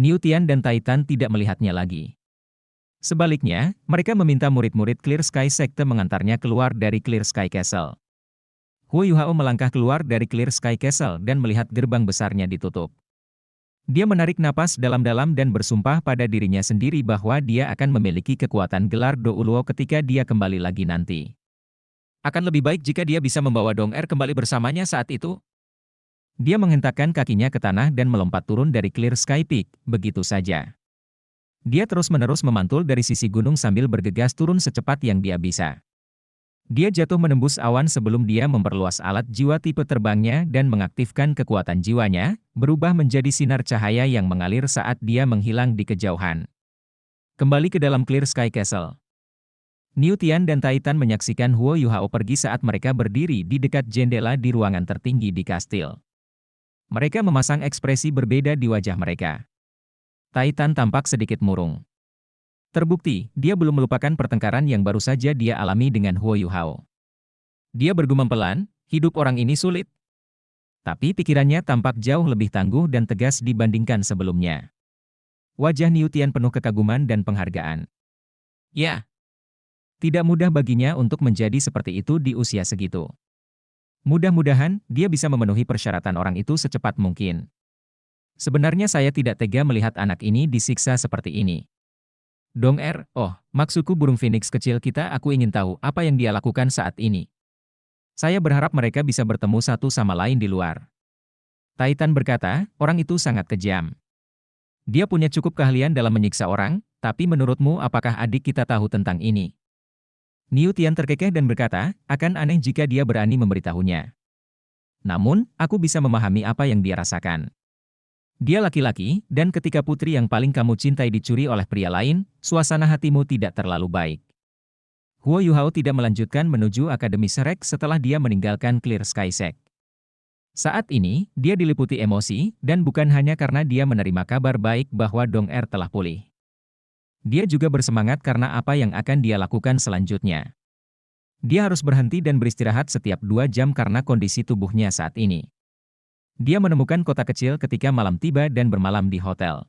Niu Tian dan Taitan tidak melihatnya lagi. Sebaliknya, mereka meminta murid-murid Clear Sky Sekte mengantarnya keluar dari Clear Sky Castle. Huo Yuhao melangkah keluar dari Clear Sky Castle dan melihat gerbang besarnya ditutup. Dia menarik napas dalam-dalam dan bersumpah pada dirinya sendiri bahwa dia akan memiliki kekuatan gelar Do Uluo ketika dia kembali lagi nanti. Akan lebih baik jika dia bisa membawa Dong Er kembali bersamanya saat itu. Dia menghentakkan kakinya ke tanah dan melompat turun dari Clear Sky Peak, begitu saja. Dia terus-menerus memantul dari sisi gunung sambil bergegas turun secepat yang dia bisa. Dia jatuh menembus awan sebelum dia memperluas alat jiwa tipe terbangnya dan mengaktifkan kekuatan jiwanya, berubah menjadi sinar cahaya yang mengalir saat dia menghilang di kejauhan. Kembali ke dalam Clear Sky Castle. Niu Tian dan Taitan menyaksikan Huo Yuhao pergi saat mereka berdiri di dekat jendela di ruangan tertinggi di kastil. Mereka memasang ekspresi berbeda di wajah mereka. Taitan tampak sedikit murung. Terbukti, dia belum melupakan pertengkaran yang baru saja dia alami dengan Huo Yuhao. Dia bergumam pelan, hidup orang ini sulit. Tapi pikirannya tampak jauh lebih tangguh dan tegas dibandingkan sebelumnya. Wajah Niu Tian penuh kekaguman dan penghargaan. Ya, tidak mudah baginya untuk menjadi seperti itu di usia segitu. Mudah-mudahan, dia bisa memenuhi persyaratan orang itu secepat mungkin. Sebenarnya saya tidak tega melihat anak ini disiksa seperti ini. Dong Er, oh, maksudku burung phoenix kecil kita, aku ingin tahu apa yang dia lakukan saat ini. Saya berharap mereka bisa bertemu satu sama lain di luar. Taitan berkata, orang itu sangat kejam. Dia punya cukup keahlian dalam menyiksa orang, tapi menurutmu apakah adik kita tahu tentang ini? Niu Tian terkekeh dan berkata, akan aneh jika dia berani memberitahunya. Namun, aku bisa memahami apa yang dia rasakan. Dia laki-laki, dan ketika putri yang paling kamu cintai dicuri oleh pria lain, suasana hatimu tidak terlalu baik. Huo Yuhao tidak melanjutkan menuju Akademi Shrek setelah dia meninggalkan Clear Sky Sect. Saat ini, dia diliputi emosi, dan bukan hanya karena dia menerima kabar baik bahwa Dong Er telah pulih. Dia juga bersemangat karena apa yang akan dia lakukan selanjutnya. Dia harus berhenti dan beristirahat setiap 2 jam karena kondisi tubuhnya saat ini. Dia menemukan kota kecil ketika malam tiba dan bermalam di hotel.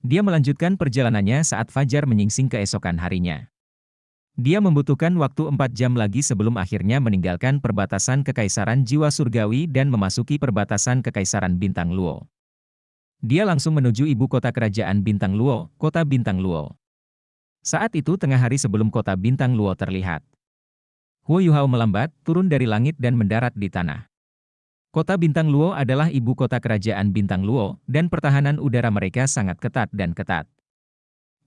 Dia melanjutkan perjalanannya saat fajar menyingsing keesokan harinya. Dia membutuhkan waktu 4 jam lagi sebelum akhirnya meninggalkan perbatasan Kekaisaran Jiwa Surgawi dan memasuki perbatasan Kekaisaran Bintang Luo. Dia langsung menuju ibu kota kerajaan Bintang Luo, kota Bintang Luo. Saat itu tengah hari sebelum kota Bintang Luo terlihat. Huo Yuhao melambat, turun dari langit dan mendarat di tanah. Kota Bintang Luo adalah ibu kota kerajaan Bintang Luo, dan pertahanan udara mereka sangat ketat dan ketat.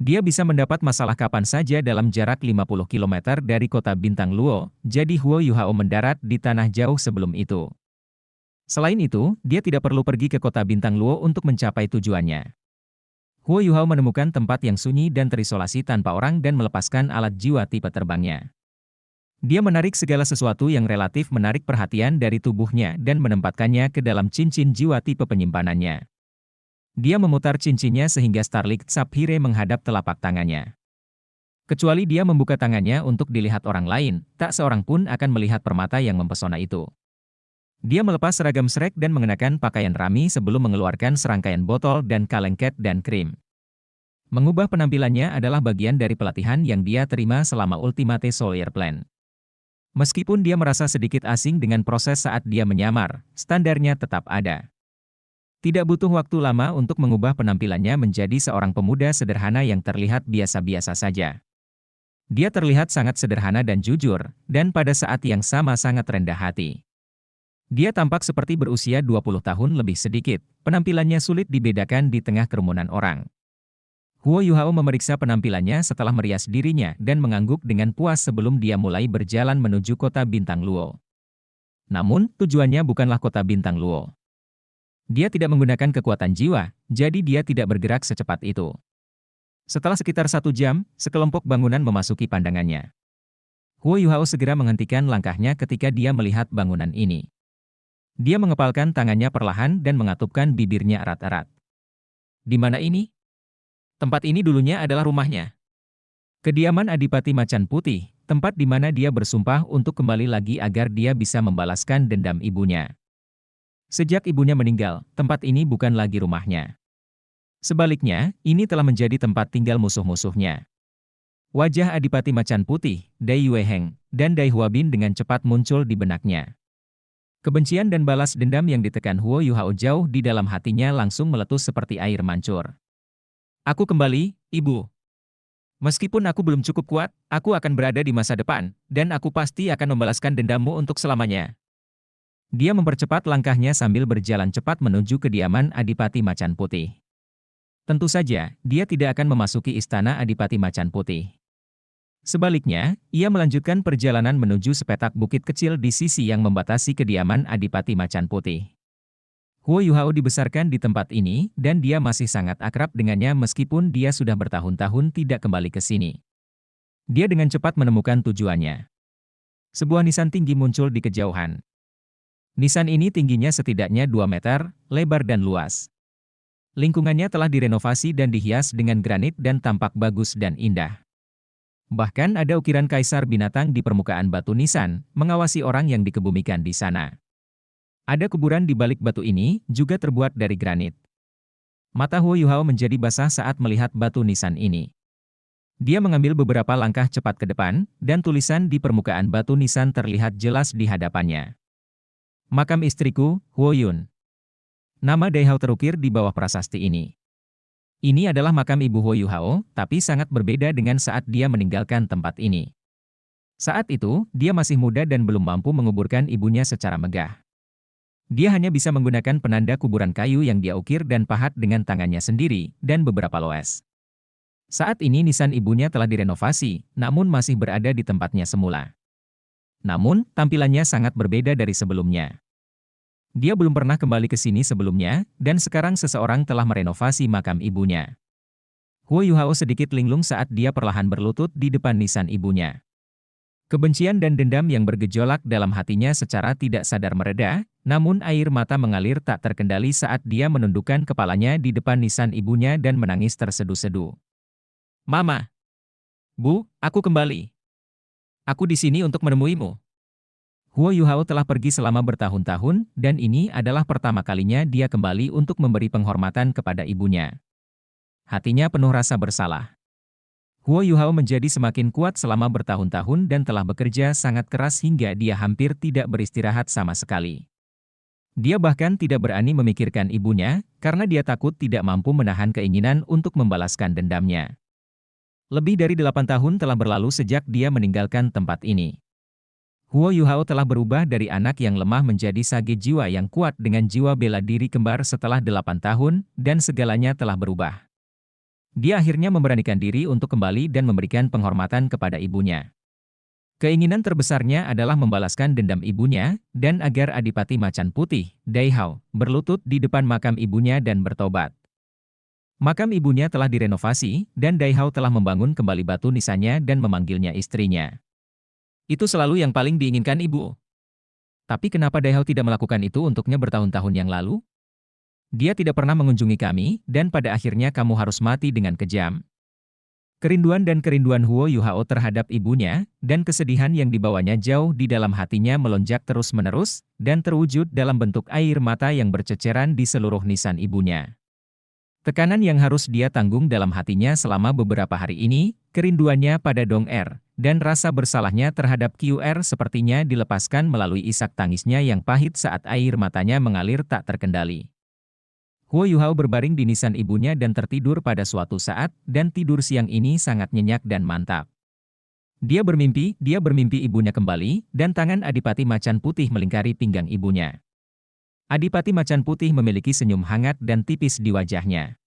Dia bisa mendapat masalah kapan saja dalam jarak 50 km dari kota Bintang Luo, jadi Huo Yuhao mendarat di tanah jauh sebelum itu. Selain itu, dia tidak perlu pergi ke kota Bintang Luo untuk mencapai tujuannya. Huo Yuhao menemukan tempat yang sunyi dan terisolasi tanpa orang dan melepaskan alat jiwa tipe terbangnya. Dia menarik segala sesuatu yang relatif menarik perhatian dari tubuhnya dan menempatkannya ke dalam cincin jiwa tipe penyimpanannya. Dia memutar cincinnya sehingga Starlight Sapphire menghadap telapak tangannya. Kecuali dia membuka tangannya untuk dilihat orang lain, tak seorang pun akan melihat permata yang mempesona itu. Dia melepas seragam Shrek dan mengenakan pakaian Rami sebelum mengeluarkan serangkaian botol dan kaleng cat dan krim. Mengubah penampilannya adalah bagian dari pelatihan yang dia terima selama Ultimate Soldier Plan. Meskipun dia merasa sedikit asing dengan proses saat dia menyamar, standarnya tetap ada. Tidak butuh waktu lama untuk mengubah penampilannya menjadi seorang pemuda sederhana yang terlihat biasa-biasa saja. Dia terlihat sangat sederhana dan jujur, dan pada saat yang sama sangat rendah hati. Dia tampak seperti berusia 20 tahun lebih sedikit, penampilannya sulit dibedakan di tengah kerumunan orang. Huo Yuhao memeriksa penampilannya setelah merias dirinya dan mengangguk dengan puas sebelum dia mulai berjalan menuju kota Bintang Luo. Namun, tujuannya bukanlah kota Bintang Luo. Dia tidak menggunakan kekuatan jiwa, jadi dia tidak bergerak secepat itu. Setelah sekitar 1 jam, sekelompok bangunan memasuki pandangannya. Huo Yuhao segera menghentikan langkahnya ketika dia melihat bangunan ini. Dia mengepalkan tangannya perlahan dan mengatupkan bibirnya erat-erat. Di mana ini? Tempat ini dulunya adalah rumahnya. Kediaman Adipati Macan Putih, tempat di mana dia bersumpah untuk kembali lagi agar dia bisa membalaskan dendam ibunya. Sejak ibunya meninggal, tempat ini bukan lagi rumahnya. Sebaliknya, ini telah menjadi tempat tinggal musuh-musuhnya. Wajah Adipati Macan Putih, Dai Yueheng, dan Dai Huabin dengan cepat muncul di benaknya. Kebencian dan balas dendam yang ditekan Huo Yuhao jauh di dalam hatinya langsung meletus seperti air mancur. Aku kembali, Ibu. Meskipun aku belum cukup kuat, aku akan berada di masa depan, dan aku pasti akan membalaskan dendammu untuk selamanya. Dia mempercepat langkahnya sambil berjalan cepat menuju kediaman Adipati Macan Putih. Tentu saja, dia tidak akan memasuki istana Adipati Macan Putih. Sebaliknya, ia melanjutkan perjalanan menuju sepetak bukit kecil di sisi yang membatasi kediaman Adipati Macan Putih. Huo Yuhao dibesarkan di tempat ini, dan dia masih sangat akrab dengannya meskipun dia sudah bertahun-tahun tidak kembali ke sini. Dia dengan cepat menemukan tujuannya. Sebuah nisan tinggi muncul di kejauhan. Nisan ini tingginya setidaknya 2 meter, lebar dan luas. Lingkungannya telah direnovasi dan dihias dengan granit dan tampak bagus dan indah. Bahkan ada ukiran kaisar binatang di permukaan batu nisan, mengawasi orang yang dikebumikan di sana. Ada kuburan di balik batu ini, juga terbuat dari granit. Mata Huo Yuhao menjadi basah saat melihat batu nisan ini. Dia mengambil beberapa langkah cepat ke depan, dan tulisan di permukaan batu nisan terlihat jelas di hadapannya. Makam istriku, Huo Yun. Nama Dai Hao terukir di bawah prasasti ini. Ini adalah makam ibu Huo Yuhao, tapi sangat berbeda dengan saat dia meninggalkan tempat ini. Saat itu, dia masih muda dan belum mampu menguburkan ibunya secara megah. Dia hanya bisa menggunakan penanda kuburan kayu yang dia ukir dan pahat dengan tangannya sendiri, dan beberapa loes. Saat ini nisan ibunya telah direnovasi, namun masih berada di tempatnya semula. Namun, tampilannya sangat berbeda dari sebelumnya. Dia belum pernah kembali ke sini sebelumnya, dan sekarang seseorang telah merenovasi makam ibunya. Huo Yuhao sedikit linglung saat dia perlahan berlutut di depan nisan ibunya. Kebencian dan dendam yang bergejolak dalam hatinya secara tidak sadar mereda, namun air mata mengalir tak terkendali saat dia menundukkan kepalanya di depan nisan ibunya dan menangis tersedu-sedu. Mama! Bu, aku kembali. Aku di sini untuk menemuimu. Huo Yuhao telah pergi selama bertahun-tahun, dan ini adalah pertama kalinya dia kembali untuk memberi penghormatan kepada ibunya. Hatinya penuh rasa bersalah. Huo Yuhao menjadi semakin kuat selama bertahun-tahun dan telah bekerja sangat keras hingga dia hampir tidak beristirahat sama sekali. Dia bahkan tidak berani memikirkan ibunya, karena dia takut tidak mampu menahan keinginan untuk membalaskan dendamnya. Lebih dari 8 tahun telah berlalu sejak dia meninggalkan tempat ini. Huo Yuhao telah berubah dari anak yang lemah menjadi sage jiwa yang kuat dengan jiwa bela diri kembar setelah 8 tahun, dan segalanya telah berubah. Dia akhirnya memberanikan diri untuk kembali dan memberikan penghormatan kepada ibunya. Keinginan terbesarnya adalah membalaskan dendam ibunya, dan agar Adipati Macan Putih, Dai Hao, berlutut di depan makam ibunya dan bertobat. Makam ibunya telah direnovasi, dan Dai Hao telah membangun kembali batu nisannya dan memanggilnya istrinya. Itu selalu yang paling diinginkan ibu. Tapi kenapa Dai Hao tidak melakukan itu untuknya bertahun-tahun yang lalu? Dia tidak pernah mengunjungi kami, dan pada akhirnya kamu harus mati dengan kejam. Kerinduan Huo Yuhao terhadap ibunya, dan kesedihan yang dibawanya jauh di dalam hatinya melonjak terus-menerus, dan terwujud dalam bentuk air mata yang berceceran di seluruh nisan ibunya. Tekanan yang harus dia tanggung dalam hatinya selama beberapa hari ini, kerinduannya pada Dong Er, dan rasa bersalahnya terhadap QR sepertinya dilepaskan melalui isak tangisnya yang pahit saat air matanya mengalir tak terkendali. Huo Yuhao berbaring di nisan ibunya dan tertidur pada suatu saat, dan tidur siang ini sangat nyenyak dan mantap. Dia bermimpi ibunya kembali, dan tangan Adipati Macan Putih melingkari pinggang ibunya. Adipati Macan Putih memiliki senyum hangat dan tipis di wajahnya.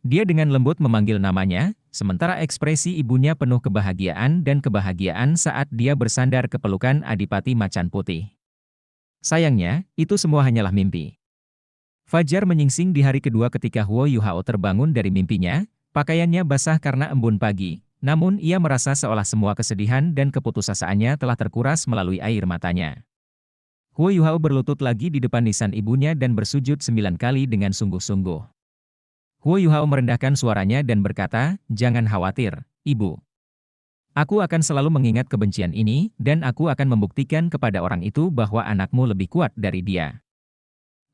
Dia dengan lembut memanggil namanya, sementara ekspresi ibunya penuh kebahagiaan saat dia bersandar ke pelukan Adipati Macan Putih. Sayangnya, itu semua hanyalah mimpi. Fajar menyingsing di hari kedua ketika Huo Yuhao terbangun dari mimpinya, pakaiannya basah karena embun pagi, namun ia merasa seolah semua kesedihan dan keputusasanya telah terkuras melalui air matanya. Huo Yuhao berlutut lagi di depan nisan ibunya dan bersujud 9 kali dengan sungguh-sungguh. Huo Yuhao merendahkan suaranya dan berkata, "Jangan khawatir, Ibu. Aku akan selalu mengingat kebencian ini, dan aku akan membuktikan kepada orang itu bahwa anakmu lebih kuat dari dia.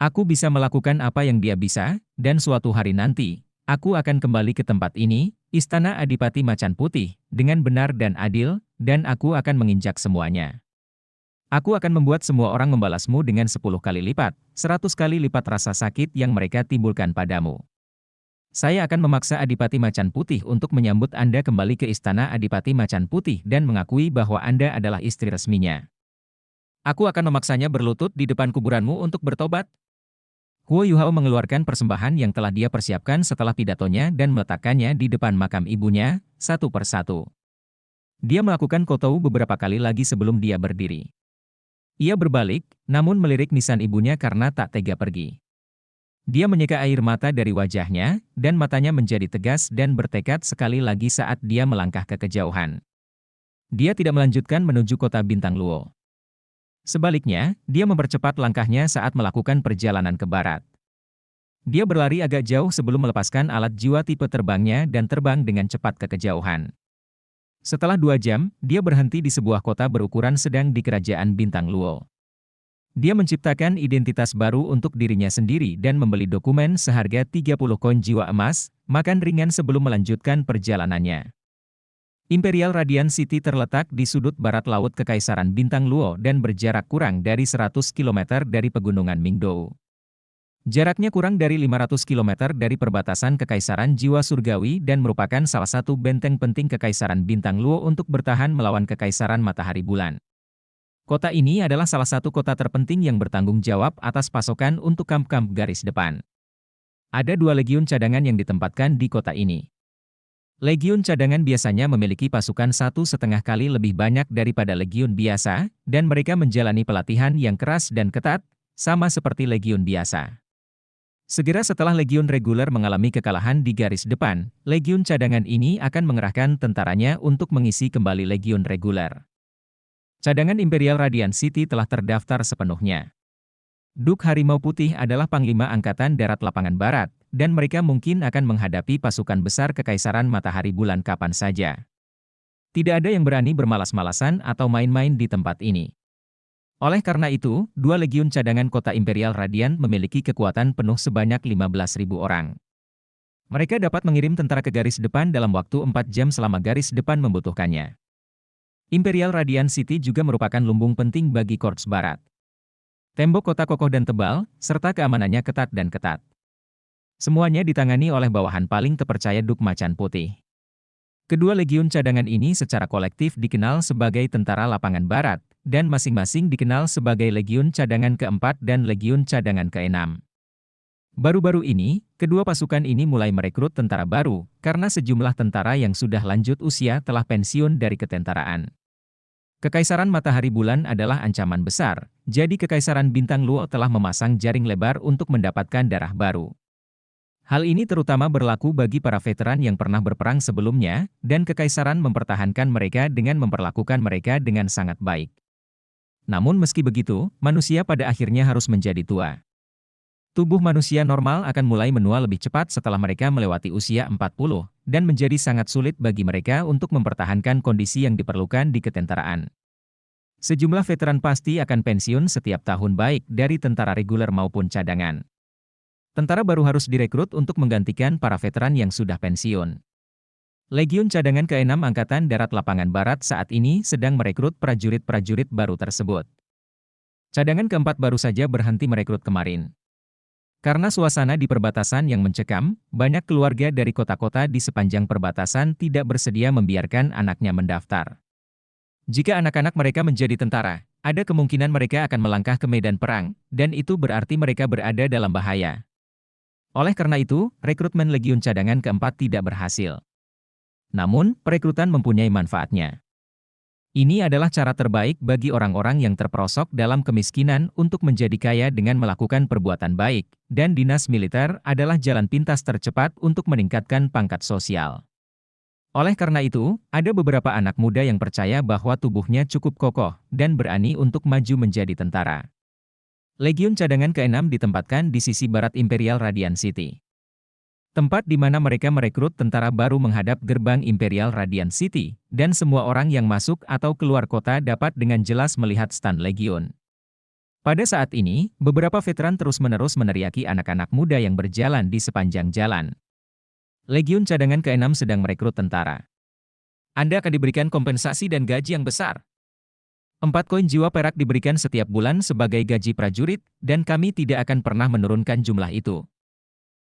Aku bisa melakukan apa yang dia bisa, dan suatu hari nanti, Aku akan kembali ke tempat ini, Istana Adipati Macan Putih, dengan benar dan adil, dan aku akan menginjak semuanya. Aku akan membuat semua orang membalasmu dengan 10 kali lipat, 100 kali lipat rasa sakit yang mereka timbulkan padamu. Saya akan memaksa Adipati Macan Putih untuk menyambut Anda kembali ke Istana Adipati Macan Putih dan mengakui bahwa Anda adalah istri resminya. Aku akan memaksanya berlutut di depan kuburanmu untuk bertobat. Huo Yuhao mengeluarkan persembahan yang telah dia persiapkan setelah pidatonya dan meletakkannya di depan makam ibunya, satu persatu. Dia melakukan koutou beberapa kali lagi sebelum dia berdiri. Ia berbalik, namun melirik nisan ibunya karena tak tega pergi. Dia menyeka air mata dari wajahnya, dan matanya menjadi tegas dan bertekad sekali lagi saat dia melangkah ke kejauhan. Dia tidak melanjutkan menuju kota Bintang Luo. Sebaliknya, dia mempercepat langkahnya saat melakukan perjalanan ke barat. Dia berlari agak jauh sebelum melepaskan alat jiwa tipe terbangnya dan terbang dengan cepat ke kejauhan. Setelah 2 jam, dia berhenti di sebuah kota berukuran sedang di kerajaan Bintang Luo. Dia menciptakan identitas baru untuk dirinya sendiri dan membeli dokumen seharga 30 koin jiwa emas, makan ringan sebelum melanjutkan perjalanannya. Imperial Radiant City terletak di sudut barat laut Kekaisaran Bintang Luo dan berjarak kurang dari 100 km dari pegunungan Mingdou. Jaraknya kurang dari 500 km dari perbatasan Kekaisaran Jiwa Surgawi dan merupakan salah satu benteng penting Kekaisaran Bintang Luo untuk bertahan melawan Kekaisaran Matahari Bulan. Kota ini adalah salah satu kota terpenting yang bertanggung jawab atas pasokan untuk kamp-kamp garis depan. Ada 2 legiun cadangan yang ditempatkan di kota ini. Legiun cadangan biasanya memiliki pasukan 1,5 kali lebih banyak daripada legiun biasa, dan mereka menjalani pelatihan yang keras dan ketat, sama seperti legiun biasa. Segera setelah legiun reguler mengalami kekalahan di garis depan, legiun cadangan ini akan mengerahkan tentaranya untuk mengisi kembali legiun reguler. Cadangan Imperial Radiant City telah terdaftar sepenuhnya. Duk Harimau Putih adalah Panglima Angkatan Darat Lapangan Barat, dan mereka mungkin akan menghadapi pasukan besar Kekaisaran Matahari Bulan kapan saja. Tidak ada yang berani bermalas-malasan atau main-main di tempat ini. Oleh karena itu, 2 legiun cadangan kota Imperial Radiant memiliki kekuatan penuh sebanyak 15.000 orang. Mereka dapat mengirim tentara ke garis depan dalam waktu 4 jam selama garis depan membutuhkannya. Imperial Radiant City juga merupakan lumbung penting bagi Korps Barat. Tembok kota kokoh dan tebal, serta keamanannya ketat dan ketat. Semuanya ditangani oleh bawahan paling terpercaya Duk Macan Putih. Kedua legiun cadangan ini secara kolektif dikenal sebagai Tentara Lapangan Barat, dan masing-masing dikenal sebagai Legiun Cadangan ke-4 dan Legiun Cadangan ke-6. Baru-baru ini, kedua pasukan ini mulai merekrut tentara baru, karena sejumlah tentara yang sudah lanjut usia telah pensiun dari ketentaraan. Kekaisaran Matahari Bulan adalah ancaman besar, jadi Kekaisaran Bintang Luo telah memasang jaring lebar untuk mendapatkan darah baru. Hal ini terutama berlaku bagi para veteran yang pernah berperang sebelumnya, dan Kekaisaran mempertahankan mereka dengan memperlakukan mereka dengan sangat baik. Namun meski begitu, manusia pada akhirnya harus menjadi tua. Tubuh manusia normal akan mulai menua lebih cepat setelah mereka melewati usia 40, dan menjadi sangat sulit bagi mereka untuk mempertahankan kondisi yang diperlukan di ketentaraan. Sejumlah veteran pasti akan pensiun setiap tahun baik dari tentara reguler maupun cadangan. Tentara baru harus direkrut untuk menggantikan para veteran yang sudah pensiun. Legiun Cadangan ke-6 Angkatan Darat Lapangan Barat saat ini sedang merekrut prajurit-prajurit baru tersebut. Cadangan ke-4 baru saja berhenti merekrut kemarin. Karena suasana di perbatasan yang mencekam, banyak keluarga dari kota-kota di sepanjang perbatasan tidak bersedia membiarkan anaknya mendaftar. Jika anak-anak mereka menjadi tentara, ada kemungkinan mereka akan melangkah ke medan perang, dan itu berarti mereka berada dalam bahaya. Oleh karena itu, rekrutmen Legiun Cadangan ke-4 tidak berhasil. Namun, perekrutan mempunyai manfaatnya. Ini adalah cara terbaik bagi orang-orang yang terperosok dalam kemiskinan untuk menjadi kaya dengan melakukan perbuatan baik, dan dinas militer adalah jalan pintas tercepat untuk meningkatkan pangkat sosial. Oleh karena itu, ada beberapa anak muda yang percaya bahwa tubuhnya cukup kokoh dan berani untuk maju menjadi tentara. Legiun Cadangan ke-6 ditempatkan di sisi barat Imperial Radiant City. Tempat di mana mereka merekrut tentara baru menghadap gerbang Imperial Radiant City, dan semua orang yang masuk atau keluar kota dapat dengan jelas melihat stan Legiun. Pada saat ini, beberapa veteran terus-menerus meneriaki anak-anak muda yang berjalan di sepanjang jalan. Legiun Cadangan ke-6 sedang merekrut tentara. Anda akan diberikan kompensasi dan gaji yang besar. 4 koin jiwa perak diberikan setiap bulan sebagai gaji prajurit, dan kami tidak akan pernah menurunkan jumlah itu.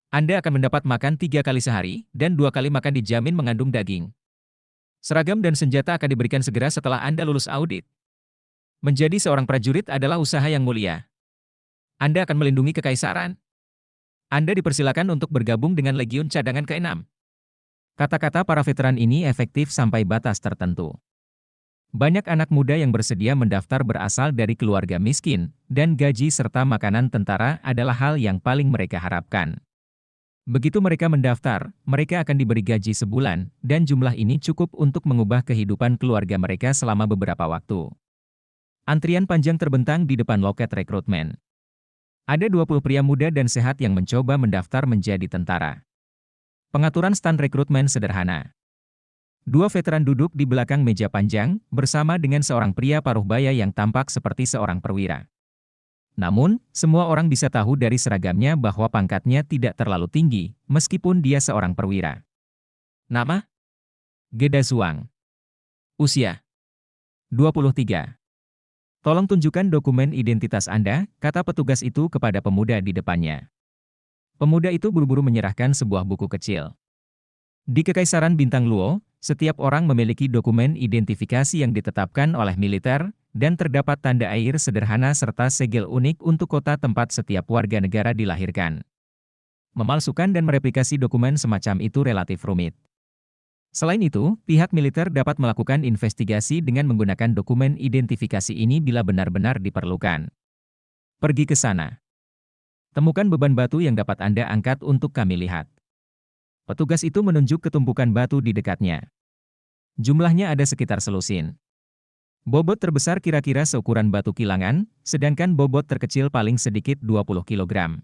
Anda akan mendapat makan 3 kali sehari, dan 2 kali makan dijamin mengandung daging. Seragam dan senjata akan diberikan segera setelah Anda lulus audit. Menjadi seorang prajurit adalah usaha yang mulia. Anda akan melindungi kekaisaran. Anda dipersilakan untuk bergabung dengan Legiun Cadangan ke-6. Kata-kata para veteran ini efektif sampai batas tertentu. Banyak anak muda yang bersedia mendaftar berasal dari keluarga miskin, dan gaji serta makanan tentara adalah hal yang paling mereka harapkan. Begitu mereka mendaftar, mereka akan diberi gaji sebulan, dan jumlah ini cukup untuk mengubah kehidupan keluarga mereka selama beberapa waktu. Antrian panjang terbentang di depan loket rekrutmen. Ada 20 pria muda dan sehat yang mencoba mendaftar menjadi tentara. Pengaturan stand rekrutmen sederhana. 2 veteran duduk di belakang meja panjang, bersama dengan seorang pria paruh baya yang tampak seperti seorang perwira. Namun, semua orang bisa tahu dari seragamnya bahwa pangkatnya tidak terlalu tinggi, meskipun dia seorang perwira. Nama? Geda Zuang. Usia? 23. Tolong tunjukkan dokumen identitas Anda, kata petugas itu kepada pemuda di depannya. Pemuda itu buru-buru menyerahkan sebuah buku kecil. Di Kekaisaran Bintang Luo, setiap orang memiliki dokumen identifikasi yang ditetapkan oleh militer, dan terdapat tanda air sederhana serta segel unik untuk kota tempat setiap warga negara dilahirkan. Memalsukan dan mereplikasi dokumen semacam itu relatif rumit. Selain itu, pihak militer dapat melakukan investigasi dengan menggunakan dokumen identifikasi ini bila benar-benar diperlukan. Pergi ke sana. Temukan beban batu yang dapat Anda angkat untuk kami lihat. Petugas itu menunjuk ke tumpukan batu di dekatnya. Jumlahnya ada sekitar selusin. Bobot terbesar kira-kira seukuran batu kilangan, sedangkan bobot terkecil paling sedikit 20 kg.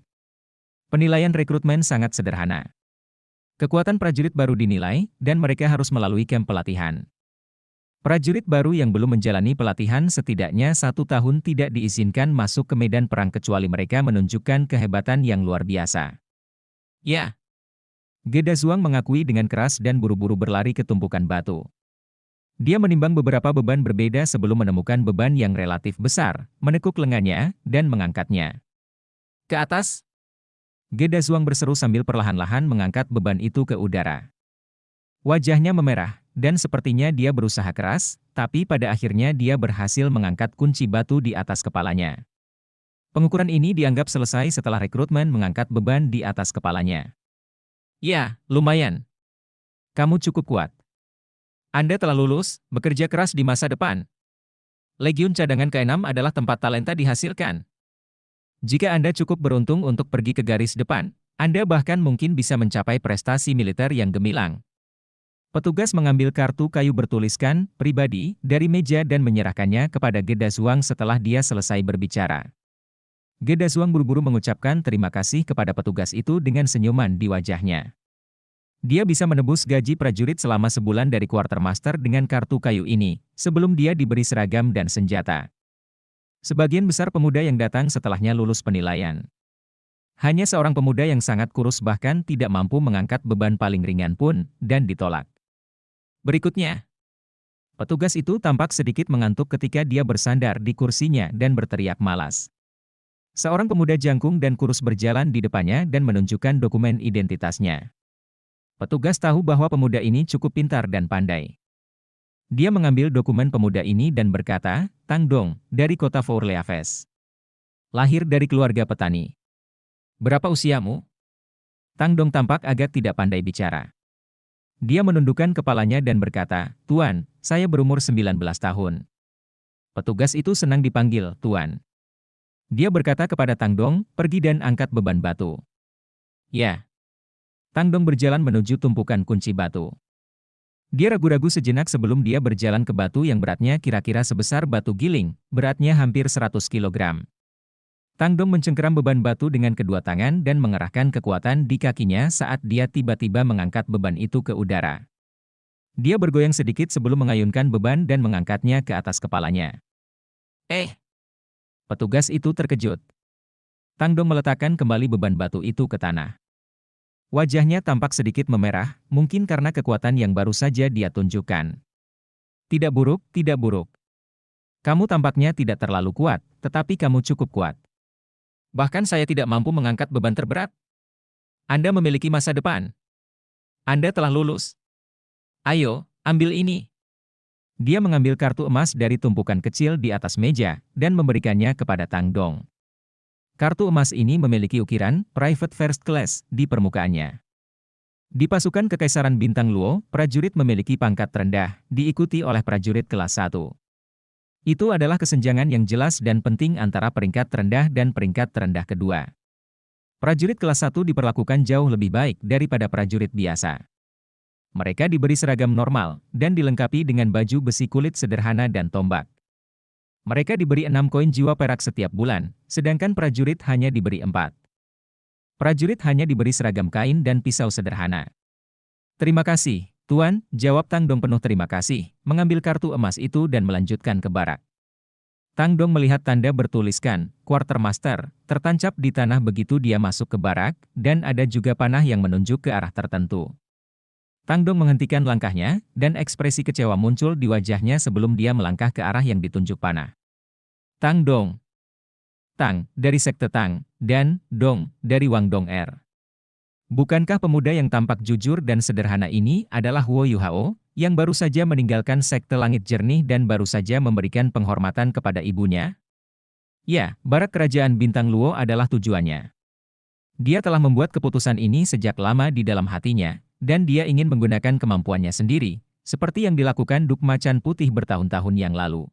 Penilaian rekrutmen sangat sederhana. Kekuatan prajurit baru dinilai, dan mereka harus melalui camp pelatihan. Prajurit baru yang belum menjalani pelatihan setidaknya 1 tahun tidak diizinkan masuk ke medan perang kecuali mereka menunjukkan kehebatan yang luar biasa. Ya. Geda Zuang mengakui dengan keras dan buru-buru berlari ke tumpukan batu. Dia menimbang beberapa beban berbeda sebelum menemukan beban yang relatif besar, menekuk lengannya, dan mengangkatnya. Ke atas. Geda Zuang berseru sambil perlahan-lahan mengangkat beban itu ke udara. Wajahnya memerah, dan sepertinya dia berusaha keras, tapi pada akhirnya dia berhasil mengangkat kunci batu di atas kepalanya. Pengukuran ini dianggap selesai setelah rekrutmen mengangkat beban di atas kepalanya. Ya, lumayan. Kamu cukup kuat. Anda telah lulus, bekerja keras di masa depan. Legiun Cadangan ke-6 adalah tempat talenta dihasilkan. Jika Anda cukup beruntung untuk pergi ke garis depan, Anda bahkan mungkin bisa mencapai prestasi militer yang gemilang. Petugas mengambil kartu kayu bertuliskan "pribadi" dari meja dan menyerahkannya kepada Geda Zuang setelah dia selesai berbicara. Geda Zuang buru-buru mengucapkan terima kasih kepada petugas itu dengan senyuman di wajahnya. Dia bisa menebus gaji prajurit selama sebulan dari quartermaster dengan kartu kayu ini, sebelum dia diberi seragam dan senjata. Sebagian besar pemuda yang datang setelahnya lulus penilaian. Hanya seorang pemuda yang sangat kurus bahkan tidak mampu mengangkat beban paling ringan pun, dan ditolak. Berikutnya, petugas itu tampak sedikit mengantuk ketika dia bersandar di kursinya dan berteriak malas. Seorang pemuda jangkung dan kurus berjalan di depannya dan menunjukkan dokumen identitasnya. Petugas tahu bahwa pemuda ini cukup pintar dan pandai. Dia mengambil dokumen pemuda ini dan berkata, Tang Dong, dari kota Fourleaves. Lahir dari keluarga petani. Berapa usiamu? Tang Dong tampak agak tidak pandai bicara. Dia menundukkan kepalanya dan berkata, Tuan, saya berumur 19 tahun. Petugas itu senang dipanggil, Tuan. Dia berkata kepada Tang Dong, pergi dan angkat beban batu. Ya. Tang Dong berjalan menuju tumpukan kunci batu. Dia ragu-ragu sejenak sebelum dia berjalan ke batu yang beratnya kira-kira sebesar batu giling, beratnya hampir 100 kg. Tang Dong mencengkeram beban batu dengan kedua tangan dan mengerahkan kekuatan di kakinya saat dia tiba-tiba mengangkat beban itu ke udara. Dia bergoyang sedikit sebelum mengayunkan beban dan mengangkatnya ke atas kepalanya. Petugas itu terkejut. Tang Dong meletakkan kembali beban batu itu ke tanah. Wajahnya tampak sedikit memerah, mungkin karena kekuatan yang baru saja dia tunjukkan. Tidak buruk, tidak buruk. Kamu tampaknya tidak terlalu kuat, tetapi kamu cukup kuat. Bahkan saya tidak mampu mengangkat beban terberat. Anda memiliki masa depan. Anda telah lulus. Ayo, ambil ini. Dia mengambil kartu emas dari tumpukan kecil di atas meja, dan memberikannya kepada Tang Dong. Kartu emas ini memiliki ukiran Private First Class di permukaannya. Di pasukan Kekaisaran Bintang Luo, prajurit memiliki pangkat terendah, diikuti oleh prajurit kelas 1. Itu adalah kesenjangan yang jelas dan penting antara peringkat terendah dan peringkat terendah kedua. Prajurit kelas 1 diperlakukan jauh lebih baik daripada prajurit biasa. Mereka diberi seragam normal, dan dilengkapi dengan baju besi kulit sederhana dan tombak. Mereka diberi 6 koin jiwa perak setiap bulan, sedangkan prajurit hanya diberi 4. Prajurit hanya diberi seragam kain dan pisau sederhana. Terima kasih, Tuan, jawab Tang Dong penuh terima kasih, mengambil kartu emas itu dan melanjutkan ke barak. Tang Dong melihat tanda bertuliskan, Quartermaster, tertancap di tanah begitu dia masuk ke barak, dan ada juga panah yang menunjuk ke arah tertentu. Tang Dong menghentikan langkahnya, dan ekspresi kecewa muncul di wajahnya sebelum dia melangkah ke arah yang ditunjuk panah. Tang Dong. Tang, dari Sekte Tang, dan Dong, dari Wang Dong Er. Bukankah pemuda yang tampak jujur dan sederhana ini adalah Huo Yuhao, yang baru saja meninggalkan Sekte Langit Jernih dan baru saja memberikan penghormatan kepada ibunya? Ya, barak kerajaan Bintang Luo adalah tujuannya. Dia telah membuat keputusan ini sejak lama di dalam hatinya, dan dia ingin menggunakan kemampuannya sendiri, seperti yang dilakukan Duk Macan Putih bertahun-tahun yang lalu.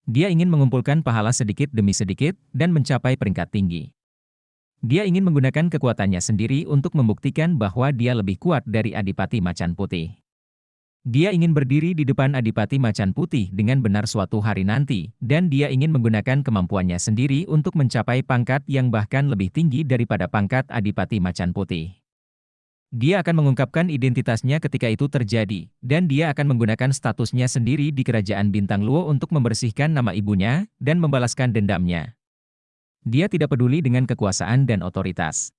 Dia ingin mengumpulkan pahala sedikit demi sedikit, dan mencapai peringkat tinggi. Dia ingin menggunakan kekuatannya sendiri untuk membuktikan bahwa dia lebih kuat dari Adipati Macan Putih. Dia ingin berdiri di depan Adipati Macan Putih dengan benar suatu hari nanti, dan dia ingin menggunakan kemampuannya sendiri untuk mencapai pangkat yang bahkan lebih tinggi daripada pangkat Adipati Macan Putih. Dia akan mengungkapkan identitasnya ketika itu terjadi, dan dia akan menggunakan statusnya sendiri di Kerajaan Bintang Luo untuk membersihkan nama ibunya, dan membalaskan dendamnya. Dia tidak peduli dengan kekuasaan dan otoritas.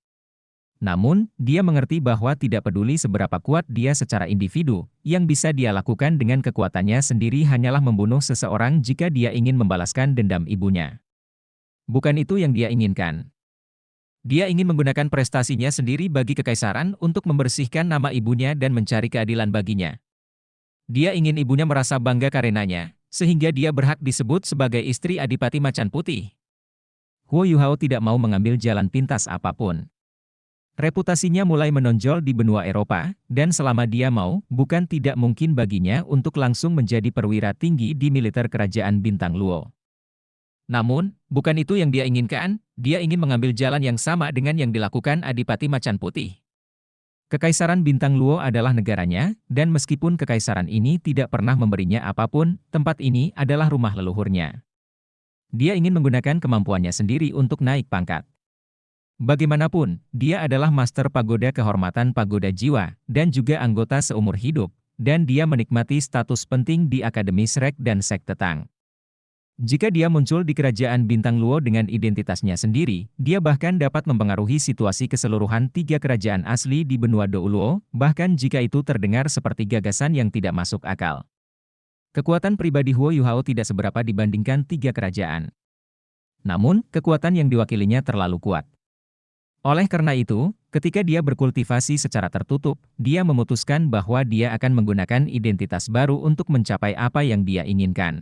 Namun, dia mengerti bahwa tidak peduli seberapa kuat dia secara individu, yang bisa dia lakukan dengan kekuatannya sendiri hanyalah membunuh seseorang jika dia ingin membalaskan dendam ibunya. Bukan itu yang dia inginkan. Dia ingin menggunakan prestasinya sendiri bagi kekaisaran untuk membersihkan nama ibunya dan mencari keadilan baginya. Dia ingin ibunya merasa bangga karenanya, sehingga dia berhak disebut sebagai istri Adipati Macan Putih. Huo Yuhao tidak mau mengambil jalan pintas apapun. Reputasinya mulai menonjol di benua Eropa, dan selama dia mau, bukan tidak mungkin baginya untuk langsung menjadi perwira tinggi di militer kerajaan Bintang Luo. Namun, bukan itu yang dia inginkan, dia ingin mengambil jalan yang sama dengan yang dilakukan Adipati Macan Putih. Kekaisaran Bintang Luo adalah negaranya, dan meskipun kekaisaran ini tidak pernah memberinya apapun, tempat ini adalah rumah leluhurnya. Dia ingin menggunakan kemampuannya sendiri untuk naik pangkat. Bagaimanapun, dia adalah Master Pagoda Kehormatan Pagoda Jiwa, dan juga anggota seumur hidup, dan dia menikmati status penting di Akademi Shrek dan Sekte Tang. Jika dia muncul di Kerajaan Bintang Luo dengan identitasnya sendiri, dia bahkan dapat mempengaruhi situasi keseluruhan 3 kerajaan asli di benua Dou Luo, bahkan jika itu terdengar seperti gagasan yang tidak masuk akal. Kekuatan pribadi Huo Yuhao tidak seberapa dibandingkan 3 kerajaan. Namun, kekuatan yang diwakilinya terlalu kuat. Oleh karena itu, ketika dia berkultivasi secara tertutup, dia memutuskan bahwa dia akan menggunakan identitas baru untuk mencapai apa yang dia inginkan.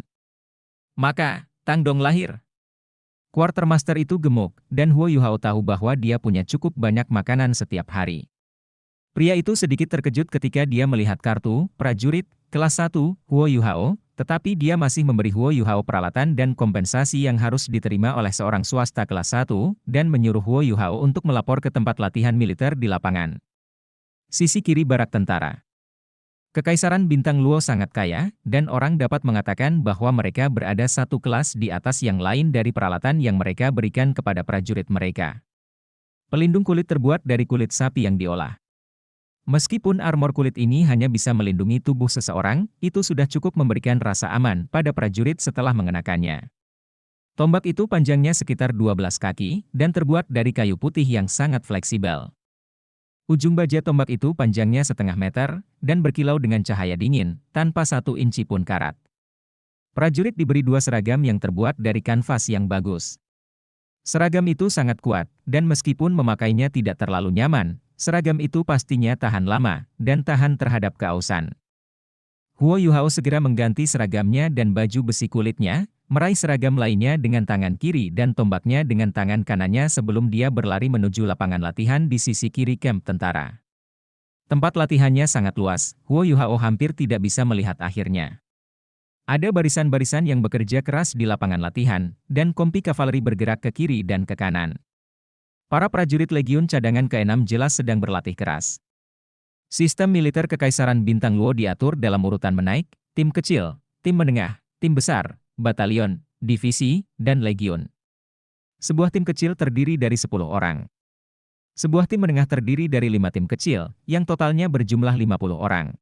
Maka, Tang Dong lahir. Quartermaster itu gemuk, dan Huo Yuhao tahu bahwa dia punya cukup banyak makanan setiap hari. Pria itu sedikit terkejut ketika dia melihat kartu prajurit kelas 1 Huo Yuhao, tetapi dia masih memberi Huo Yuhao peralatan dan kompensasi yang harus diterima oleh seorang swasta kelas 1, dan menyuruh Huo Yuhao untuk melapor ke tempat latihan militer di lapangan. Sisi kiri barak tentara. Kekaisaran Bintang Luo sangat kaya, dan orang dapat mengatakan bahwa mereka berada satu kelas di atas yang lain dari peralatan yang mereka berikan kepada prajurit mereka. Pelindung kulit terbuat dari kulit sapi yang diolah. Meskipun armor kulit ini hanya bisa melindungi tubuh seseorang, itu sudah cukup memberikan rasa aman pada prajurit setelah mengenakannya. Tombak itu panjangnya sekitar 12 kaki, dan terbuat dari kayu putih yang sangat fleksibel. Ujung baja tombak itu panjangnya 0,5 meter, dan berkilau dengan cahaya dingin, tanpa 1 inci pun karat. Prajurit diberi 2 seragam yang terbuat dari kanvas yang bagus. Seragam itu sangat kuat, dan meskipun memakainya tidak terlalu nyaman, seragam itu pastinya tahan lama, dan tahan terhadap keausan. Huo Yuhao segera mengganti seragamnya dan baju besi kulitnya, meraih seragam lainnya dengan tangan kiri dan tombaknya dengan tangan kanannya sebelum dia berlari menuju lapangan latihan di sisi kiri kamp tentara. Tempat latihannya sangat luas, Huo Yuhao hampir tidak bisa melihat akhirnya. Ada barisan-barisan yang bekerja keras di lapangan latihan, dan kompi kavaleri bergerak ke kiri dan ke kanan. Para prajurit Legiun Cadangan ke-6 jelas sedang berlatih keras. Sistem militer Kekaisaran Bintang Luo diatur dalam urutan menaik, tim kecil, tim menengah, tim besar, batalion, divisi, dan legiun. Sebuah tim kecil terdiri dari 10 orang. Sebuah tim menengah terdiri dari 5 tim kecil, yang totalnya berjumlah 50 orang.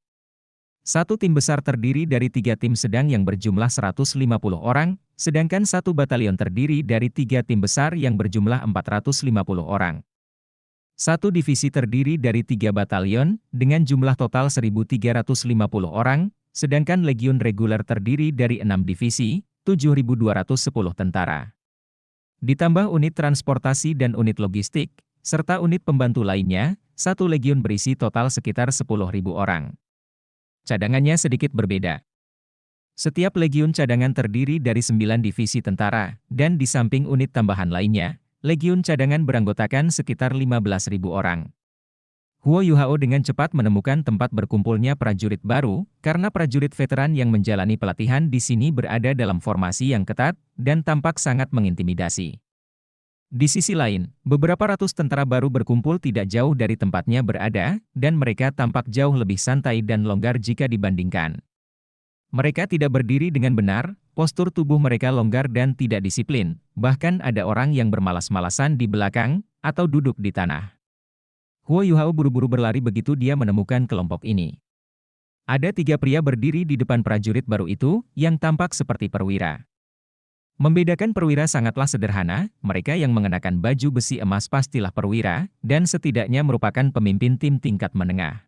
Satu tim besar terdiri dari 3 tim sedang yang berjumlah 150 orang, sedangkan satu batalion terdiri dari 3 tim besar yang berjumlah 450 orang. Satu divisi terdiri dari 3 batalion, dengan jumlah total 1.350 orang, sedangkan legiun reguler terdiri dari 6 divisi, 7.210 tentara. Ditambah unit transportasi dan unit logistik, serta unit pembantu lainnya, satu legiun berisi total sekitar 10.000 orang. Cadangannya sedikit berbeda. Setiap legiun cadangan terdiri dari 9 divisi tentara, dan di samping unit tambahan lainnya, legiun cadangan beranggotakan sekitar 15.000 orang. Huo Yuhao dengan cepat menemukan tempat berkumpulnya prajurit baru, karena prajurit veteran yang menjalani pelatihan di sini berada dalam formasi yang ketat, dan tampak sangat mengintimidasi. Di sisi lain, beberapa ratus tentara baru berkumpul tidak jauh dari tempatnya berada, dan mereka tampak jauh lebih santai dan longgar jika dibandingkan. Mereka tidak berdiri dengan benar, postur tubuh mereka longgar dan tidak disiplin, bahkan ada orang yang bermalas-malasan di belakang, atau duduk di tanah. Huo Yuhao buru-buru berlari begitu dia menemukan kelompok ini. Ada 3 pria berdiri di depan prajurit baru itu, yang tampak seperti perwira. Membedakan perwira sangatlah sederhana, mereka yang mengenakan baju besi emas pastilah perwira, dan setidaknya merupakan pemimpin tim tingkat menengah.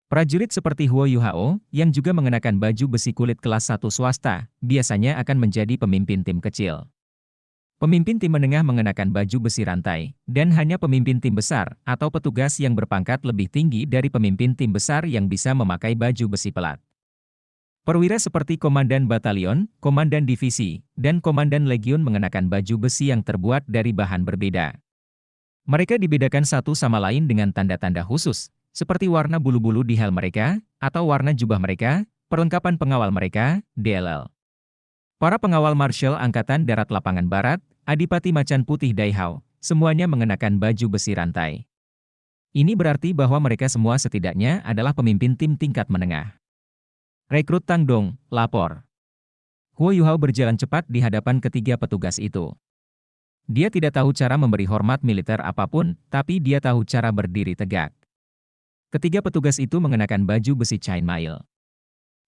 Prajurit seperti Huo Yuhao, yang juga mengenakan baju besi kulit kelas 1 swasta, biasanya akan menjadi pemimpin tim kecil. Pemimpin tim menengah mengenakan baju besi rantai, dan hanya pemimpin tim besar, atau petugas yang berpangkat lebih tinggi dari pemimpin tim besar yang bisa memakai baju besi pelat. Perwira seperti komandan batalion, komandan divisi, dan komandan legiun mengenakan baju besi yang terbuat dari bahan berbeda. Mereka dibedakan satu sama lain dengan tanda-tanda khusus, seperti warna bulu-bulu di helm mereka, atau warna jubah mereka, perlengkapan pengawal mereka, DLL. Para pengawal Marshal Angkatan Darat Lapangan Barat, Adipati Macan Putih Daihao, semuanya mengenakan baju besi rantai. Ini berarti bahwa mereka semua setidaknya adalah pemimpin tim tingkat menengah. Rekrut Tang Dong, lapor. Huo Yuhao berjalan cepat di hadapan ketiga petugas itu. Dia tidak tahu cara memberi hormat militer apapun, tapi dia tahu cara berdiri tegak. Ketiga petugas itu mengenakan baju besi chainmail.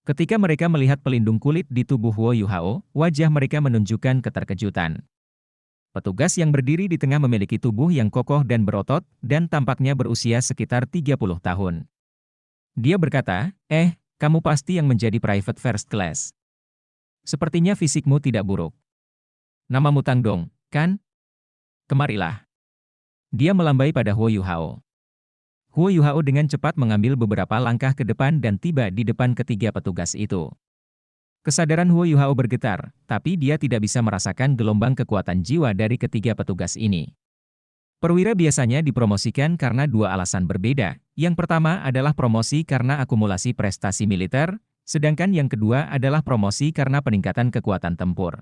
Ketika mereka melihat pelindung kulit di tubuh Huo Yuhao, wajah mereka menunjukkan keterkejutan. Petugas yang berdiri di tengah memiliki tubuh yang kokoh dan berotot, dan tampaknya berusia sekitar 30 tahun. Dia berkata, kamu pasti yang menjadi private first class. Sepertinya fisikmu tidak buruk. Namamu Tang Dong, kan? Kemarilah. Dia melambai pada Huo Yuhao. Huo Yuhao dengan cepat mengambil beberapa langkah ke depan dan tiba di depan ketiga petugas itu. Kesadaran Huo Yuhao bergetar, tapi dia tidak bisa merasakan gelombang kekuatan jiwa dari ketiga petugas ini. Perwira biasanya dipromosikan karena 2 alasan berbeda. Yang pertama adalah promosi karena akumulasi prestasi militer, sedangkan yang kedua adalah promosi karena peningkatan kekuatan tempur.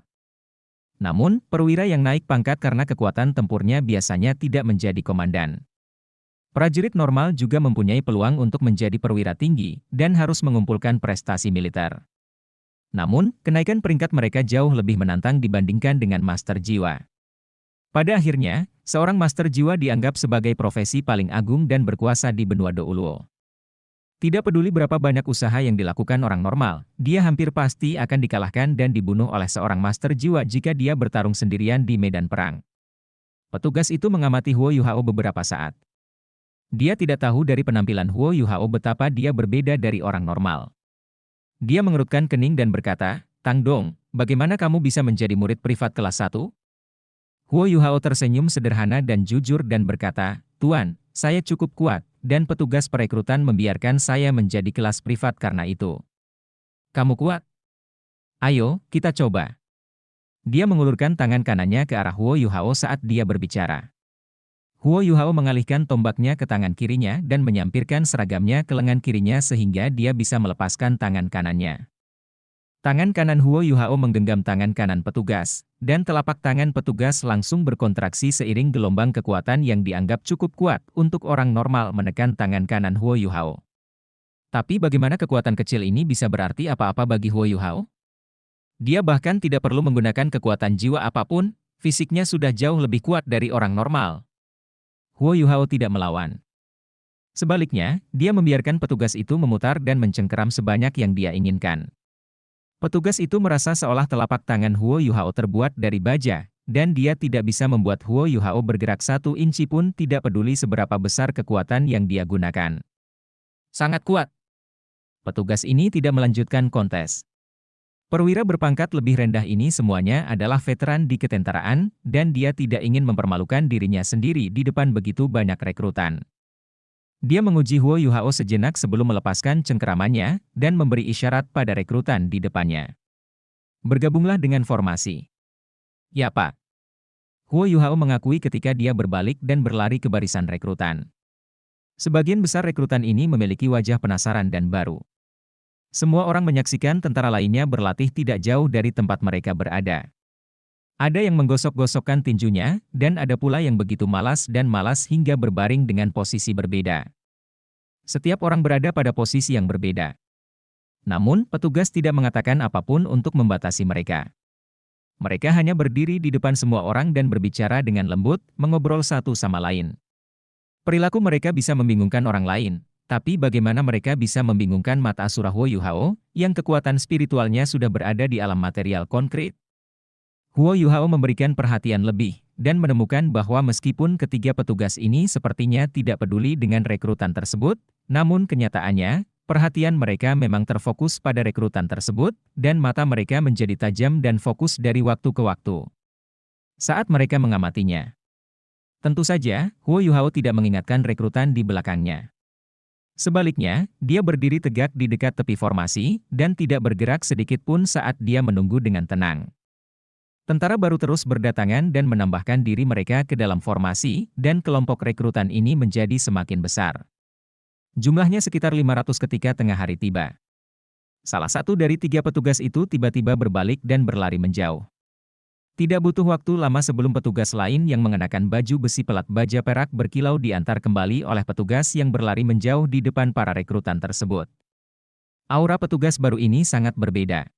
Namun, perwira yang naik pangkat karena kekuatan tempurnya biasanya tidak menjadi komandan. Prajurit normal juga mempunyai peluang untuk menjadi perwira tinggi, dan harus mengumpulkan prestasi militer. Namun, kenaikan peringkat mereka jauh lebih menantang dibandingkan dengan master jiwa. Pada akhirnya, seorang master jiwa dianggap sebagai profesi paling agung dan berkuasa di benua Douluo. Tidak peduli berapa banyak usaha yang dilakukan orang normal, dia hampir pasti akan dikalahkan dan dibunuh oleh seorang master jiwa jika dia bertarung sendirian di medan perang. Petugas itu mengamati Huo Yuhao beberapa saat. Dia tidak tahu dari penampilan Huo Yuhao betapa dia berbeda dari orang normal. Dia mengerutkan kening dan berkata, "Tang Dong, bagaimana kamu bisa menjadi murid privat kelas 1?" Huo Yuhao tersenyum sederhana dan jujur dan berkata, "Tuan, saya cukup kuat, dan petugas perekrutan membiarkan saya menjadi kelas privat karena itu." "Kamu kuat? Ayo, kita coba." Dia mengulurkan tangan kanannya ke arah Huo Yuhao saat dia berbicara. Huo Yuhao mengalihkan tombaknya ke tangan kirinya dan menyampirkan seragamnya ke lengan kirinya sehingga dia bisa melepaskan tangan kanannya. Tangan kanan Huo Yuhao menggenggam tangan kanan petugas, dan telapak tangan petugas langsung berkontraksi seiring gelombang kekuatan yang dianggap cukup kuat untuk orang normal menekan tangan kanan Huo Yuhao. Tapi bagaimana kekuatan kecil ini bisa berarti apa-apa bagi Huo Yuhao? Dia bahkan tidak perlu menggunakan kekuatan jiwa apapun, fisiknya sudah jauh lebih kuat dari orang normal. Huo Yuhao tidak melawan. Sebaliknya, dia membiarkan petugas itu memutar dan mencengkeram sebanyak yang dia inginkan. Petugas itu merasa seolah telapak tangan Huo Yuhao terbuat dari baja, dan dia tidak bisa membuat Huo Yuhao bergerak 1 inci pun tidak peduli seberapa besar kekuatan yang dia gunakan. Sangat kuat. Petugas ini tidak melanjutkan kontes. Perwira berpangkat lebih rendah ini semuanya adalah veteran di ketentaraan, dan dia tidak ingin mempermalukan dirinya sendiri di depan begitu banyak rekrutan. Dia menguji Huo Yuhao sejenak sebelum melepaskan cengkeramannya, dan memberi isyarat pada rekrutan di depannya. "Bergabunglah dengan formasi." "Ya, Pak." Huo Yuhao mengakui ketika dia berbalik dan berlari ke barisan rekrutan. Sebagian besar rekrutan ini memiliki wajah penasaran dan baru. Semua orang menyaksikan tentara lainnya berlatih tidak jauh dari tempat mereka berada. Ada yang menggosok-gosokkan tinjunya, dan ada pula yang begitu malas hingga berbaring dengan posisi berbeda. Setiap orang berada pada posisi yang berbeda. Namun, petugas tidak mengatakan apapun untuk membatasi mereka. Mereka hanya berdiri di depan semua orang dan berbicara dengan lembut, mengobrol satu sama lain. Perilaku mereka bisa membingungkan orang lain. Tapi bagaimana mereka bisa membingungkan mata Asura Huo Yuhao, yang kekuatan spiritualnya sudah berada di alam material konkret? Huo Yuhao memberikan perhatian lebih, dan menemukan bahwa meskipun ketiga petugas ini sepertinya tidak peduli dengan rekrutan tersebut, namun kenyataannya, perhatian mereka memang terfokus pada rekrutan tersebut, dan mata mereka menjadi tajam dan fokus dari waktu ke waktu saat mereka mengamatinya. Tentu saja, Huo Yuhao tidak mengingatkan rekrutan di belakangnya. Sebaliknya, dia berdiri tegak di dekat tepi formasi, dan tidak bergerak sedikit pun saat dia menunggu dengan tenang. Tentara baru terus berdatangan dan menambahkan diri mereka ke dalam formasi, dan kelompok rekrutan ini menjadi semakin besar. Jumlahnya sekitar 500 ketika tengah hari tiba. Salah satu dari 3 petugas itu tiba-tiba berbalik dan berlari menjauh. Tidak butuh waktu lama sebelum petugas lain yang mengenakan baju besi pelat baja perak berkilau diantar kembali oleh petugas yang berlari menjauh di depan para rekrutan tersebut. Aura petugas baru ini sangat berbeda.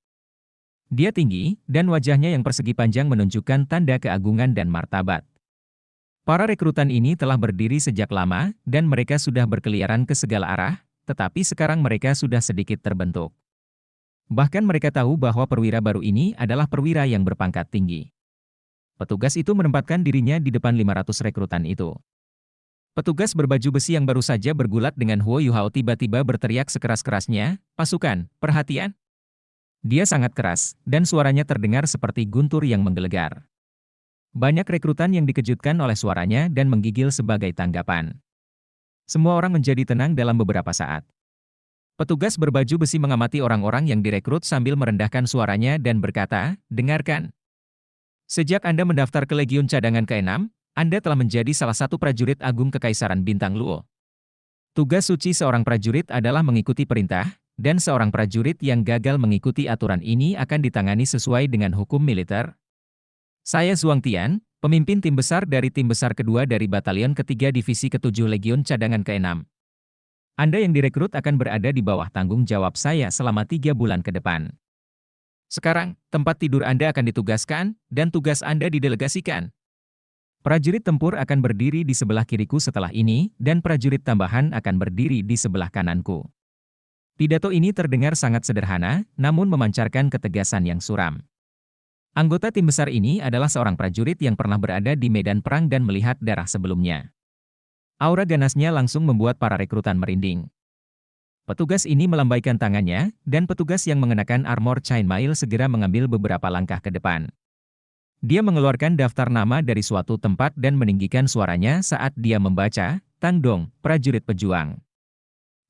Dia tinggi, dan wajahnya yang persegi panjang menunjukkan tanda keagungan dan martabat. Para rekrutan ini telah berdiri sejak lama, dan mereka sudah berkeliaran ke segala arah, tetapi sekarang mereka sudah sedikit terbentuk. Bahkan mereka tahu bahwa perwira baru ini adalah perwira yang berpangkat tinggi. Petugas itu menempatkan dirinya di depan 500 rekrutan itu. Petugas berbaju besi yang baru saja bergulat dengan Huo Yuhao tiba-tiba berteriak sekeras-kerasnya, "Pasukan, perhatian!" Dia sangat keras, dan suaranya terdengar seperti guntur yang menggelegar. Banyak rekrutan yang dikejutkan oleh suaranya dan menggigil sebagai tanggapan. Semua orang menjadi tenang dalam beberapa saat. Petugas berbaju besi mengamati orang-orang yang direkrut sambil merendahkan suaranya dan berkata, "Dengarkan. Sejak Anda mendaftar ke Legiun Cadangan ke-6, Anda telah menjadi salah satu prajurit agung Kekaisaran Bintang Luo. Tugas suci seorang prajurit adalah mengikuti perintah, dan seorang prajurit yang gagal mengikuti aturan ini akan ditangani sesuai dengan hukum militer. Saya Zhuang Tian, pemimpin tim besar dari tim besar kedua dari Batalion Ketiga Divisi ke-7 Legiun Cadangan ke-6. Anda yang direkrut akan berada di bawah tanggung jawab saya selama 3 bulan ke depan. Sekarang, tempat tidur Anda akan ditugaskan, dan tugas Anda didelegasikan. Prajurit tempur akan berdiri di sebelah kiriku setelah ini, dan prajurit tambahan akan berdiri di sebelah kananku." Pidato ini terdengar sangat sederhana, namun memancarkan ketegasan yang suram. Anggota tim besar ini adalah seorang prajurit yang pernah berada di medan perang dan melihat darah sebelumnya. Aura ganasnya langsung membuat para rekrutan merinding. Petugas ini melambaikan tangannya, dan petugas yang mengenakan armor chainmail segera mengambil beberapa langkah ke depan. Dia mengeluarkan daftar nama dari suatu tempat dan meninggikan suaranya saat dia membaca, Tang Dong, prajurit pejuang.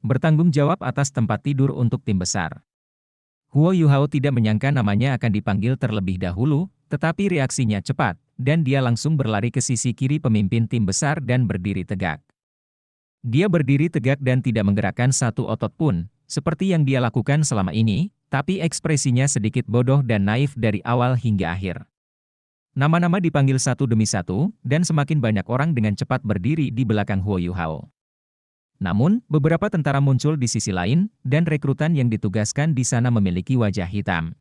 Bertanggung jawab atas tempat tidur untuk tim besar. Huo Yuhao tidak menyangka namanya akan dipanggil terlebih dahulu, tetapi reaksinya cepat, dan dia langsung berlari ke sisi kiri pemimpin tim besar dan berdiri tegak. Dia berdiri tegak dan tidak menggerakkan satu otot pun, seperti yang dia lakukan selama ini, tapi ekspresinya sedikit bodoh dan naif dari awal hingga akhir. Nama-nama dipanggil satu demi satu, dan semakin banyak orang dengan cepat berdiri di belakang Huo Yuhao. Namun, beberapa tentara muncul di sisi lain, dan rekrutan yang ditugaskan di sana memiliki wajah hitam.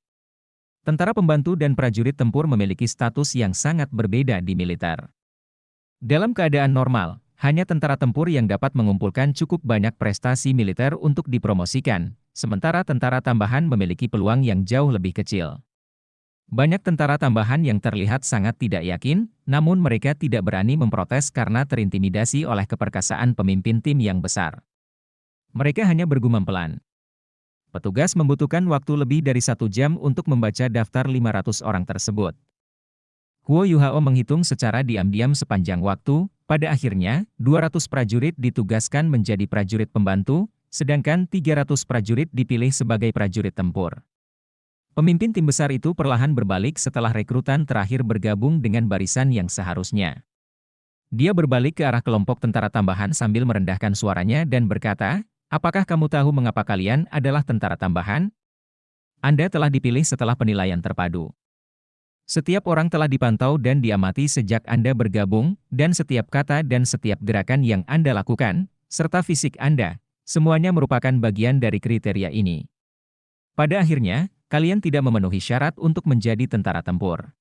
Tentara pembantu dan prajurit tempur memiliki status yang sangat berbeda di militer. Dalam keadaan normal, hanya tentara tempur yang dapat mengumpulkan cukup banyak prestasi militer untuk dipromosikan, sementara tentara tambahan memiliki peluang yang jauh lebih kecil. Banyak tentara tambahan yang terlihat sangat tidak yakin, namun mereka tidak berani memprotes karena terintimidasi oleh keperkasaan pemimpin tim yang besar. Mereka hanya bergumam pelan. Petugas membutuhkan waktu lebih dari 1 jam untuk membaca daftar 500 orang tersebut. Huo Yuhao menghitung secara diam-diam sepanjang waktu, pada akhirnya, 200 prajurit ditugaskan menjadi prajurit pembantu, sedangkan 300 prajurit dipilih sebagai prajurit tempur. Pemimpin tim besar itu perlahan berbalik setelah rekrutan terakhir bergabung dengan barisan yang seharusnya. Dia berbalik ke arah kelompok tentara tambahan sambil merendahkan suaranya dan berkata, "Apakah kamu tahu mengapa kalian adalah tentara tambahan? Anda telah dipilih setelah penilaian terpadu. Setiap orang telah dipantau dan diamati sejak Anda bergabung, dan setiap kata dan setiap gerakan yang Anda lakukan, serta fisik Anda, semuanya merupakan bagian dari kriteria ini. Pada akhirnya, kalian tidak memenuhi syarat untuk menjadi tentara tempur.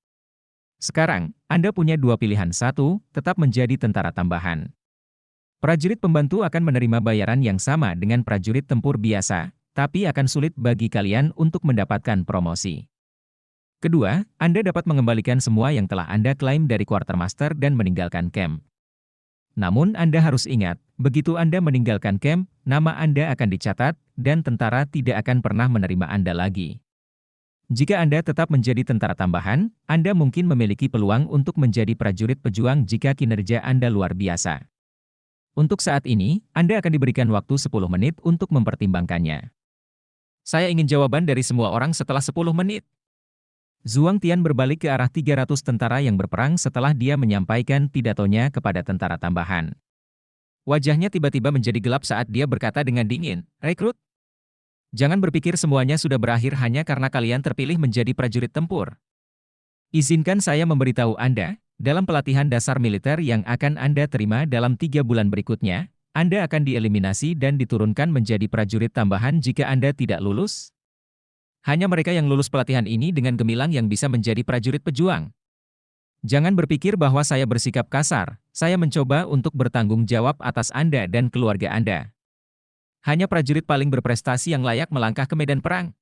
Sekarang, Anda punya 2 pilihan. 1, tetap menjadi tentara tambahan. Prajurit pembantu akan menerima bayaran yang sama dengan prajurit tempur biasa, tapi akan sulit bagi kalian untuk mendapatkan promosi. Kedua, Anda dapat mengembalikan semua yang telah Anda klaim dari quartermaster dan meninggalkan camp. Namun Anda harus ingat, begitu Anda meninggalkan camp, nama Anda akan dicatat, dan tentara tidak akan pernah menerima Anda lagi. Jika Anda tetap menjadi tentara tambahan, Anda mungkin memiliki peluang untuk menjadi prajurit pejuang jika kinerja Anda luar biasa. Untuk saat ini, Anda akan diberikan waktu 10 menit untuk mempertimbangkannya." "Saya ingin jawaban dari semua orang setelah 10 menit. Zhuang Tian berbalik ke arah 300 tentara yang berperang setelah dia menyampaikan pidatonya kepada tentara tambahan. Wajahnya tiba-tiba menjadi gelap saat dia berkata dengan dingin, "Rekrut, jangan berpikir semuanya sudah berakhir hanya karena kalian terpilih menjadi prajurit tempur. Izinkan saya memberitahu Anda, dalam pelatihan dasar militer yang akan Anda terima dalam 3 bulan berikutnya, Anda akan dieliminasi dan diturunkan menjadi prajurit tambahan jika Anda tidak lulus. Hanya mereka yang lulus pelatihan ini dengan gemilang yang bisa menjadi prajurit pejuang. Jangan berpikir bahwa saya bersikap kasar, saya mencoba untuk bertanggung jawab atas Anda dan keluarga Anda. Hanya prajurit paling berprestasi yang layak melangkah ke medan perang.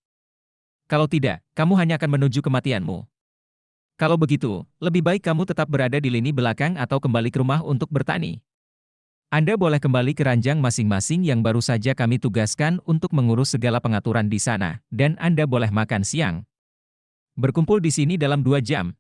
Kalau tidak, kamu hanya akan menuju kematianmu. Kalau begitu, lebih baik kamu tetap berada di lini belakang atau kembali ke rumah untuk bertani. Anda boleh kembali ke ranjang masing-masing yang baru saja kami tugaskan untuk mengurus segala pengaturan di sana, dan Anda boleh makan siang. Berkumpul di sini dalam 2 jam,